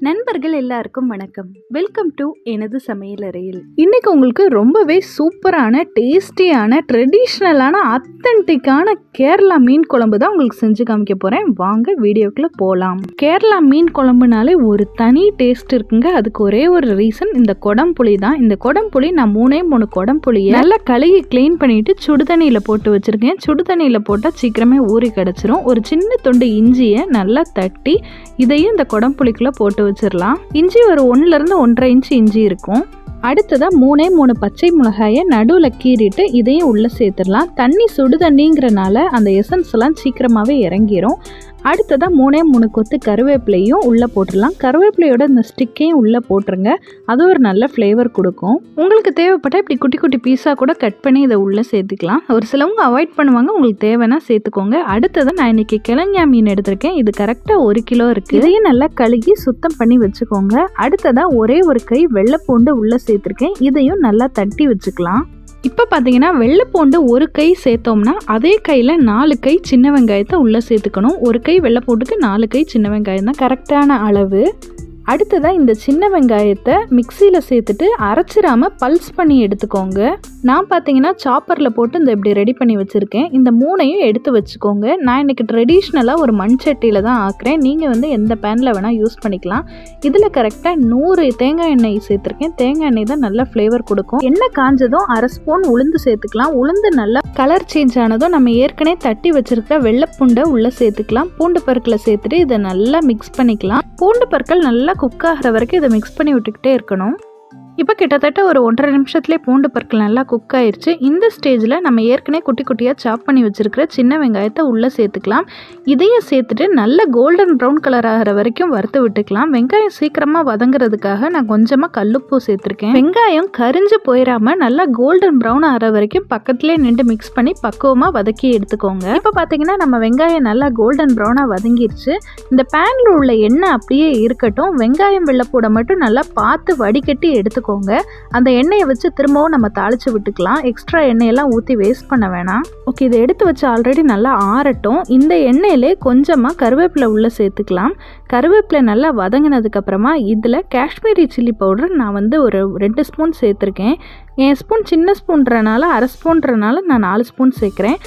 நண்பர்கள் எல்லாருக்கும் வணக்கம். வெல்கம் டு எனது சமையலறையில். இன்னைக்கு உங்களுக்கு ரொம்பவே சூப்பரான டேஸ்டியான ட்ரெடிஷ்னலான அத்தன்டிக்கான கேரளா மீன் குழம்பு தான் உங்களுக்கு செஞ்சு காமிக்க போறேன். வாங்க வீடியோக்குள்ள போகலாம். கேரளா மீன் குழம்புனாலே ஒரு தனி டேஸ்ட் இருக்குங்க. அதுக்கு ஒரே ஒரு ரீசன், இந்த கொடம்புளி தான். இந்த கொடம்புளி நான் மூணு கொடம்புளியை நல்லா கழுகி கிளீன் பண்ணிட்டு சுடுதண்ணியில போட்டு வச்சிருக்கேன். சுடுதண்ணியில போட்டால் சீக்கிரமே ஊறி கிடச்சிரும். ஒரு சின்ன துண்டு இஞ்சியை நல்லா தட்டி இதையும் இந்த கொடம்புளிக்குள்ள போட்டு வச்சிடலாம். இஞ்சி ஒரு 1 to 1.5 இன்ச்சு இஞ்சி இருக்கும். அடுத்ததா 3 பச்சை மிளகாயை நடுவில் கீறிட்டு இதையும் உள்ள சேர்த்துடலாம். தண்ணி சுடு தண்ணிங்கிறனால அந்த எசன்ஸ் எல்லாம் சீக்கிரமாவே இறங்கிரும். அடுத்ததா 3 கொத்து கருவேப்பிலையும் உள்ள போட்டுடலாம். கருவேப்பிலையோட இந்த ஸ்டிக்கையும் உள்ள போட்டுருங்க. அது ஒரு நல்ல ஃப்ளேவர் கொடுக்கும். உங்களுக்கு தேவைப்பட்ட இப்படி குட்டி குட்டி பீஸா கூட கட் பண்ணி இதை உள்ள சேர்த்துக்கலாம். ஒரு சிலவங்க அவாய்ட் பண்ணுவாங்க, உங்களுக்கு தேவைன்னா சேர்த்துக்கோங்க. அடுத்ததான் நான் இன்னைக்கு கிழங்கா மீன் எடுத்திருக்கேன். இது கரெக்டா 1 கிலோ இருக்கு. இதையும் நல்லா கழுகி சுத்தம் பண்ணி வச்சுக்கோங்க. அடுத்ததா ஒரே ஒரு கை வெள்ளைப்பூண்டு உள்ள சேர்த்திருக்கேன். இதையும் நல்லா தட்டி வச்சுக்கலாம். இப்போ பார்த்தீங்கன்னா வெள்ளைப்பூண்டு 1 கை சேர்த்தோம்னா அதே கையில் 4 கை சின்ன வெங்காயத்தை உள்ளே சேர்த்துக்கணும். 1 கை வெள்ளைப்பூண்டுக்கு 4 கை சின்ன வெங்காயம் தான் கரெக்டான அளவு. அடுத்ததாக இந்த சின்ன வெங்காயத்தை மிக்சியில் சேர்த்துட்டு அரைச்சிடாமல் பல்ஸ் பண்ணி எடுத்துக்கோங்க. நான் பார்த்தீங்கன்னா சாப்பரில் போட்டு இந்த இப்படி ரெடி பண்ணி வச்சுருக்கேன். இந்த 3ஐயும் எடுத்து வச்சுக்கோங்க. நான் இன்றைக்கி ட்ரெடிஷ்னலாக ஒரு மண் சட்டியில் தான் ஆக்குறேன். நீங்கள் எந்த பேனில் வேணால் யூஸ் பண்ணிக்கலாம். இதில் கரெக்டாக 100 தேங்காய் எண்ணெய் சேர்த்துருக்கேன். தேங்காய் எண்ணெய் தான் நல்லா ஃப்ளேவர் கொடுக்கும். எண்ணெய் காஞ்சதும் 1/2 ஸ்பூன் உளுந்து சேர்த்துக்கலாம். உளுந்து நல்லா கலர் சேஞ்ச் ஆனதும் நம்ம ஏற்கனவே தட்டி வச்சுருக்க வெள்ளைப்பூண்டை உள்ளே சேர்த்துக்கலாம். பூண்டு பருக்களை சேர்த்துட்டு இதை நல்லா மிக்ஸ் பண்ணிக்கலாம். பூண்டு பற்கள் நல்லா குக் ஆகிற வரைக்கும் இதை மிக்ஸ் பண்ணி விட்டுக்கிட்டே இருக்கணும். இப்போ கிட்டத்தட்ட ஒரு 1.5 நிமிஷத்துலேயே பூண்டு பற்கள் நல்லா குக் ஆயிடுச்சு. இந்த ஸ்டேஜில் நம்ம ஏற்கனவே குட்டி குட்டியாக சாப் பண்ணி வச்சுருக்கிற சின்ன வெங்காயத்தை உள்ளே சேர்த்துக்கலாம். இதையும் சேர்த்துட்டு நல்ல கோல்டன் ப்ரௌன் கலர் ஆகிற வரைக்கும் வறுத்து விட்டுக்கலாம். வெங்காயம் சீக்கிரமாக வதங்குறதுக்காக நான் கொஞ்சமாக கல்லுப்பு சேர்த்துருக்கேன். வெங்காயம் கரிஞ்சு போயிடாமல் நல்லா கோல்டன் ப்ரௌன் ஆகிற வரைக்கும் பக்கத்துலேயே நின்று மிக்ஸ் பண்ணி பக்குவமாக வதக்கி எடுத்துக்கோங்க. இப்போ பார்த்தீங்கன்னா நம்ம வெங்காயம் நல்லா கோல்டன் ப்ரௌனாக வதங்கிருச்சு. இந்த பேனில் உள்ள எண்ணெய் அப்படியே இருக்கட்டும். வெங்காயம் வெள்ளைப்பூடை மட்டும் நல்லா பார்த்து வடிகட்டி எடுத்துக்கோங்க. அந்த எண்ணெயை வச்சு திரும்பவும் நம்ம தாளிச்சு விட்டுக்கலாம். எக்ஸ்ட்ரா எண்ணெயெல்லாம் ஊற்றி வேஸ்ட் பண்ண வேணாம். ஓகே, இதை எடுத்து வச்சு ஆல்ரெடி நல்லா ஆறட்டும். இந்த எண்ணெயிலே கொஞ்சமாக கருவேப்பிலை உள்ளே சேர்த்துக்கலாம். கருவேப்பிலை நல்லா வதங்கினதுக்கு அப்புறமா இதில் காஷ்மீரி சில்லி பவுடர் நான் ஒரு 2 ஸ்பூன் சேர்த்துருக்கேன். என் ஸ்பூன் சின்ன ஸ்பூன்றனால 1/2 ஸ்பூன்றனால நான் 4 ஸ்பூன் சேர்க்குறேன்.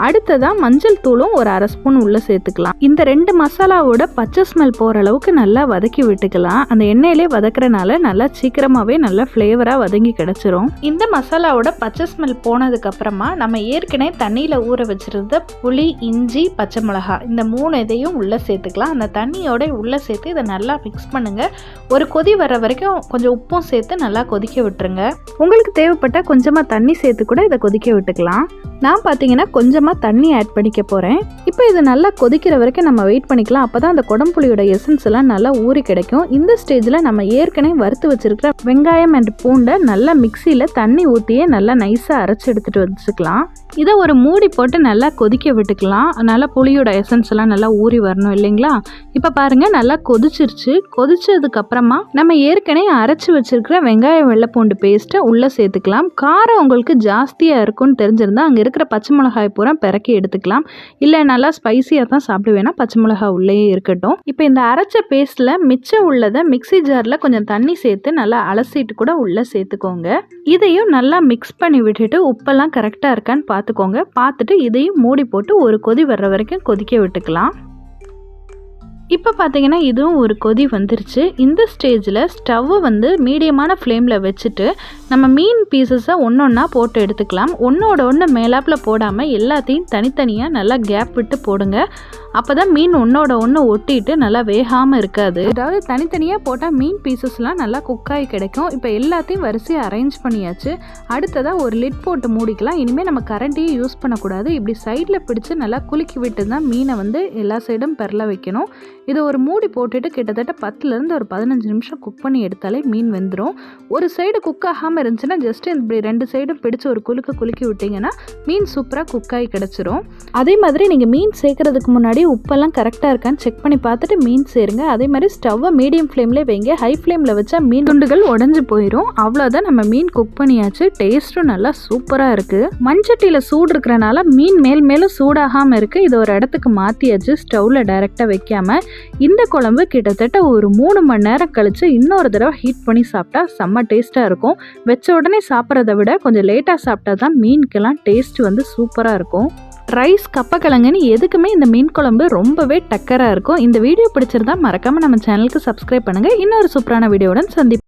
அடுத்ததாக மஞ்சள் தூளும் ஒரு 1/2 ஸ்பூன் உள்ளே சேர்த்துக்கலாம். இந்த 2 மசாலாவோட பச்சை ஸ்மெல் போகிற அளவுக்கு நல்லா வதக்கி விட்டுக்கலாம். அந்த எண்ணெயிலே வதக்குறனால நல்லா சீக்கிரமாகவே நல்லா ஃப்ளேவராக வதங்கி கிடச்சிரும். இந்த மசாலாவோட பச்சை ஸ்மெல் போனதுக்கப்புறமா நம்ம ஏற்கனவே தண்ணியில் ஊற வச்சுருந்த புளி, இஞ்சி, பச்சை மிளகா இந்த 3 இதையும் உள்ளே சேர்த்துக்கலாம். அந்த தண்ணியோட உள்ளே சேர்த்து இதை நல்லா மிக்ஸ் பண்ணுங்கள். ஒரு கொதி வர வரைக்கும் கொஞ்சம் உப்பும் சேர்த்து நல்லா கொதிக்க விட்டுருங்க. உங்களுக்கு தேவைப்பட்ட கொஞ்சமாக தண்ணி சேர்த்து கூட இதை கொதிக்க விட்டுக்கலாம். நான் பார்த்தீங்கன்னா கொஞ்சமாக தண்ணி ஆட் பண்ணிக்க போகிறேன். இப்போ இது நல்லா கொதிக்கிற வரைக்கும் நம்ம வெயிட் பண்ணிக்கலாம். அப்போ தான் அந்த கொடம்புளியோட எசன்ஸ் எல்லாம் நல்லா ஊறி கிடைக்கும். இந்த ஸ்டேஜில் நம்ம ஏற்கனவே வறுத்து வச்சிருக்கிற வெங்காயம் அண்ட் பூண்டை நல்லா மிக்சியில் தண்ணி ஊற்றியே நல்லா நைஸாக அரைச்சி எடுத்துகிட்டு வச்சுக்கலாம். இதை ஒரு மூடி போட்டு நல்லா கொதிக்க விட்டுக்கலாம். நல்லா புளியோட எசன்ஸ் எல்லாம் நல்லா ஊறி வரணும் இல்லைங்களா? இப்போ பாருங்கள் நல்லா கொதிச்சிருச்சு. கொதிச்சதுக்கப்புறமா நம்ம ஏற்கனவே அரைச்சி வச்சிருக்கிற வெங்காயம் வெள்ளைப்பூண்டு பேஸ்ட்டை உள்ளே சேர்த்துக்கலாம். காரம் உங்களுக்கு ஜாஸ்தியாக இருக்கும்னு தெரிஞ்சிருந்தா அங்கே இருக்கிற பச்சை மிளகாய் பூரா பிறக்கி எடுத்துக்கலாம். இல்லை நல்லா ஸ்பைசியாக தான் சாப்பிடுவேன்னா பச்சை மிளகாய் உள்ளே இருக்கட்டும். இப்போ இந்த அரைச்ச பேஸ்ட்டில் மிச்சம் உள்ளதை மிக்சி ஜாரில் கொஞ்சம் தண்ணி சேர்த்து நல்லா அலசிட்டு கூட உள்ளே சேர்த்துக்கோங்க. இதையும் நல்லா மிக்ஸ் பண்ணி விட்டுட்டு உப்பெல்லாம் கரெக்டாக இருக்கான்னு பார்த்துக்கோங்க. பார்த்துட்டு இதையும் மூடி போட்டு ஒரு கொதி வர்ற வரைக்கும் கொதிக்க விட்டுக்கலாம். இப்போ பார்த்தீங்கன்னா இதுவும் ஒரு கொதி வந்துருச்சு. இந்த ஸ்டேஜில் ஸ்டவ்வை மீடியமான ஃப்ளேமில் வச்சுட்டு நம்ம மீன் பீசஸை ஒன்றா போட்டு எடுத்துக்கலாம். ஒன்றோட ஒன்று மேலாப்பில் போடாமல் எல்லாத்தையும் தனித்தனியாக நல்லா கேப் விட்டு போடுங்க. அப்போ தான் மீன் ஒன்றோட ஒன்று ஒட்டிட்டு நல்லா வேகாமல் இருக்காது. அதாவது தனித்தனியாக போட்டால் மீன் பீசஸ்லாம் நல்லா குக்காகி கிடைக்கும். இப்போ எல்லாத்தையும் வரிசையாக அரேஞ்ச் பண்ணியாச்சு. அடுத்ததாக ஒரு லிட் போட்டு மூடிக்கலாம். இனிமேல் நம்ம கரண்டியை யூஸ் பண்ணக்கூடாது. இப்படி சைடில் பிடிச்சி நல்லா குலுக்கி விட்டு தான் மீனை எல்லா சைடும் பெரல வைக்கணும். இதை ஒரு மூடி போட்டுட்டு கிட்டத்தட்ட 10 to 15 நிமிஷம் குக் பண்ணி எடுத்தாலே மீன் வெந்துடும். ஒரு சைடு குக் ஆகாமல் இருந்துச்சுன்னா ஜஸ்ட் இப்படி 2 சைடும் பிடிச்சி ஒரு குலுக்கி விட்டிங்கன்னா மீன் சூப்பராக குக்காகி கிடச்சிரும். அதே மாதிரி நீங்கள் மீன் சேர்க்கறதுக்கு முன்னாடி உப்பெல்லாம் கரெக்டாக இருக்கான்னு செக் பண்ணி பார்த்துட்டு மீன் சேருங்க. அதே மாதிரி ஸ்டவ்வை மீடியம் ஃப்ளேம்லேயே வைங்க. ஹை ஃப்ளேமில் வச்சா மீன் துண்டுகள் உடஞ்சி போயிடும். அவ்வளோதான், நம்ம மீன் குக் பண்ணியாச்சு. டேஸ்ட்டும் நல்லா சூப்பராக இருக்குது. மண்சட்டியில் சூடு இருக்கிறனால மீன் மேலும் சூடாகாமல் இருக்குது. இதை ஒரு இடத்துக்கு மாற்றியாச்சு, ஸ்டவ்வில் டைரெக்டாக வைக்காமல். இந்த குழம்பு கிட்டத்தட்ட ஒரு 3 மணி நேரம் கழித்து இன்னொரு தடவை ஹீட் பண்ணி சாப்பிட்டா செம்ம டேஸ்ட்டாக இருக்கும். வச்ச உடனே சாப்பிட்றத விட கொஞ்சம் லேட்டாக சாப்பிட்டா தான் மீனுக்கெல்லாம் டேஸ்ட் வந்து சூப்பராக இருக்கும். ரைஸ், கப்பக்கிழங்குன்னு எதுக்குமே இந்த மீன் குழம்பு ரொம்பவே டக்கராக இருக்கும். இந்த வீடியோ பிடிச்சிருந்தா மறக்காமல் நம்ம சேனலுக்கு சப்ஸ்கிரைப் பண்ணுங்கள். இன்னொரு சூப்பரான வீடியோவுடன் சந்திப்போம்.